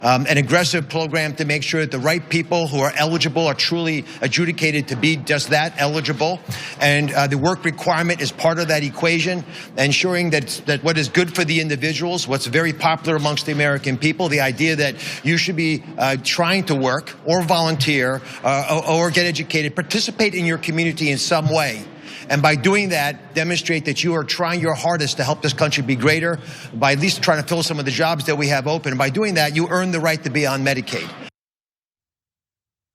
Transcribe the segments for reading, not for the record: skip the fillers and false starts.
An aggressive program to make sure that the right people who are eligible are truly adjudicated to be just that, eligible. And the work requirement is part of that equation, ensuring that what is good for the individuals, what's very popular amongst the American people, the idea that you should be trying to work or volunteer or get educated, participate in your community in some way. And by doing that, demonstrate that you are trying your hardest to help this country be greater, by at least trying to fill some of the jobs that we have open. And by doing that, you earn the right to be on Medicaid.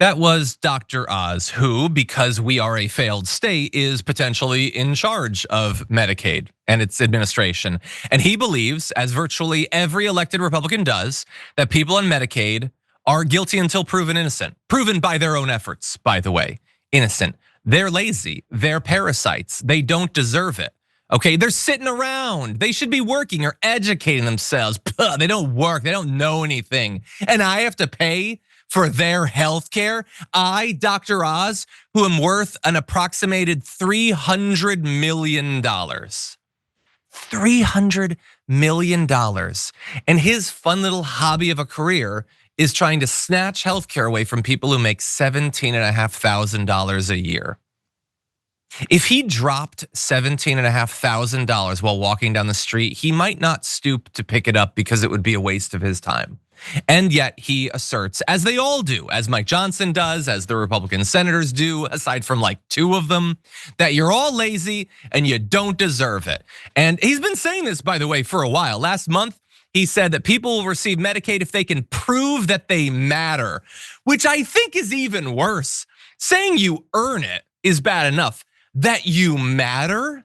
That was Dr. Oz, who, because we are a failed state, is potentially in charge of Medicaid and its administration. And he believes, as virtually every elected Republican does, that people on Medicaid are guilty until proven innocent. Proven by their own efforts, by the way, innocent. They're lazy, they're parasites, they don't deserve it. Okay, they're sitting around. They should be working or educating themselves. They don't work, they don't know anything. And I have to pay for their health care? I, Dr. Oz, who am worth an approximated $300 million. $300 million. And his fun little hobby of a career is trying to snatch healthcare away from people who make $17,500 a year. If he dropped $17,500 while walking down the street, he might not stoop to pick it up because it would be a waste of his time. And yet he asserts, as they all do, as Mike Johnson does, as the Republican senators do, aside from like 2 of them, that you're all lazy and you don't deserve it. And he's been saying this, by the way, for a while. Last month, he said that people will receive Medicaid if they can prove that they matter, which I think is even worse. Saying you earn it is bad enough. That you matter,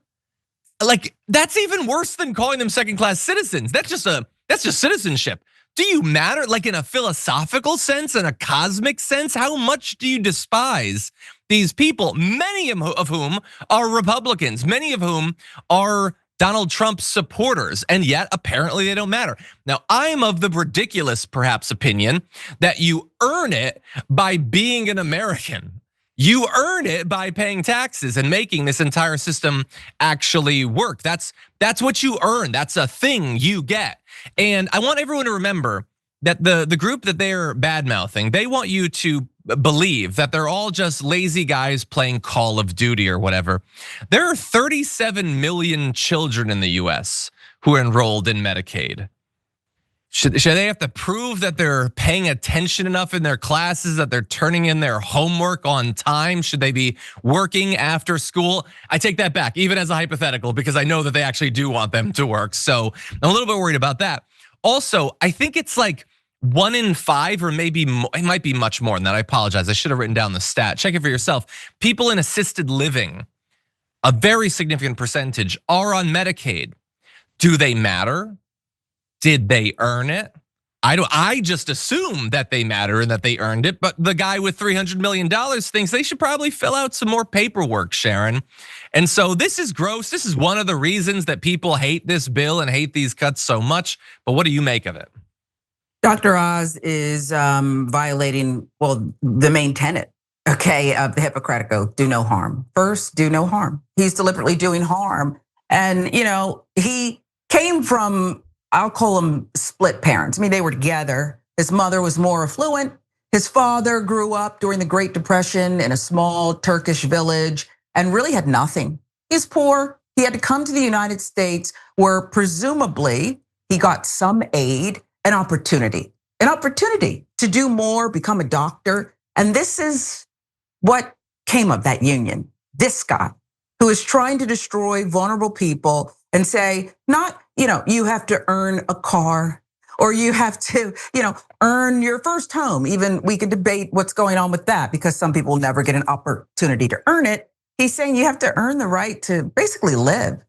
like that's even worse than calling them second-class citizens. That's just citizenship. Do you matter, like in a philosophical sense, in a cosmic sense? How much do you despise these people, many of whom are Republicans, many of whom are Donald Trump's supporters, and yet apparently they don't matter. Now, I'm of the ridiculous, perhaps, opinion that you earn it by being an American. You earn it by paying taxes and making this entire system actually work. That's what you earn. That's a thing you get. And I want everyone to remember that the group that they're bad-mouthing, they want you to believe that they're all just lazy guys playing Call of Duty or whatever. There are 37 million children in the US who are enrolled in Medicaid. Should they have to prove that they're paying attention enough in their classes, that they're turning in their homework on time? Should they be working after school? I take that back, even as a hypothetical, because I know that they actually do want them to work. So I'm a little bit worried about that. Also, I think it's like 1 in 5, or maybe it might be much more than that. I apologize, I should have written down the stat. Check it for yourself. People in assisted living, a very significant percentage, are on Medicaid. Do they matter? Did they earn it? I just assume that they matter and that they earned it, but the guy with $300 million thinks they should probably fill out some more paperwork, Sharon. And so this is gross. This is one of the reasons that people hate this bill and hate these cuts so much. But what do you make of it? Dr. Oz is violating, well, the main tenet, okay, of the Hippocratic Oath: do no harm. First, do no harm. He's deliberately doing harm. And he came from, I'll call them split parents. I mean, they were together. His mother was more affluent. His father grew up during the Great Depression in a small Turkish village and really had nothing. He's poor. He had to come to the United States, where presumably he got some aid, an opportunity to do more, become a doctor. And this is what came of that union. This guy who is trying to destroy vulnerable people and say, not, you have to earn a car, or you have to, earn your first home. Even we could debate what's going on with that, because some people never get an opportunity to earn it. He's saying you have to earn the right to basically live.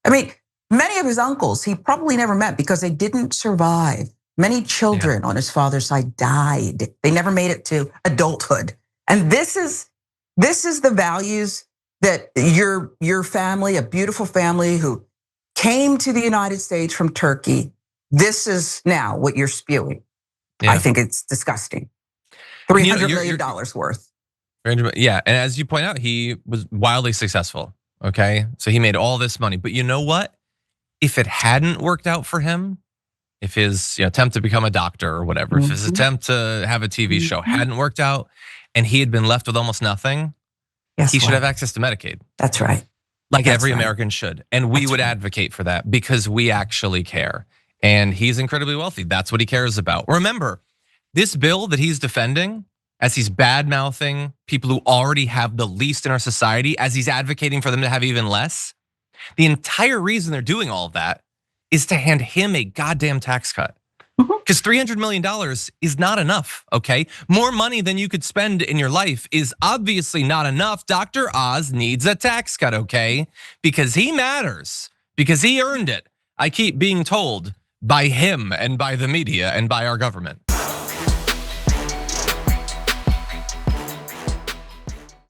I mean, many of his uncles he probably never met because they didn't survive. Many children on his father's side died. They never made it to adulthood. And this is the values that your family, a beautiful family who came to the United States from Turkey, this is now what you're spewing. Yeah. I think it's disgusting. $300 million worth. Yeah, and as you point out, he was wildly successful, okay? So he made all this money, but you know what? If it hadn't worked out for him, if his attempt to become a doctor or whatever, if his attempt to have a TV show hadn't worked out and he had been left with almost nothing, he should have access to Medicaid. That's right. Like every American should. And we would advocate for that because we actually care. And he's incredibly wealthy. That's what he cares about. Remember, this bill that he's defending, as he's bad-mouthing people who already have the least in our society, as he's advocating for them to have even less, the entire reason they're doing all of that is to hand him a goddamn tax cut. Because $300 million is not enough, okay? More money than you could spend in your life is obviously not enough. Dr. Oz needs a tax cut, okay? Because he matters, because he earned it. I keep being told by him and by the media and by our government.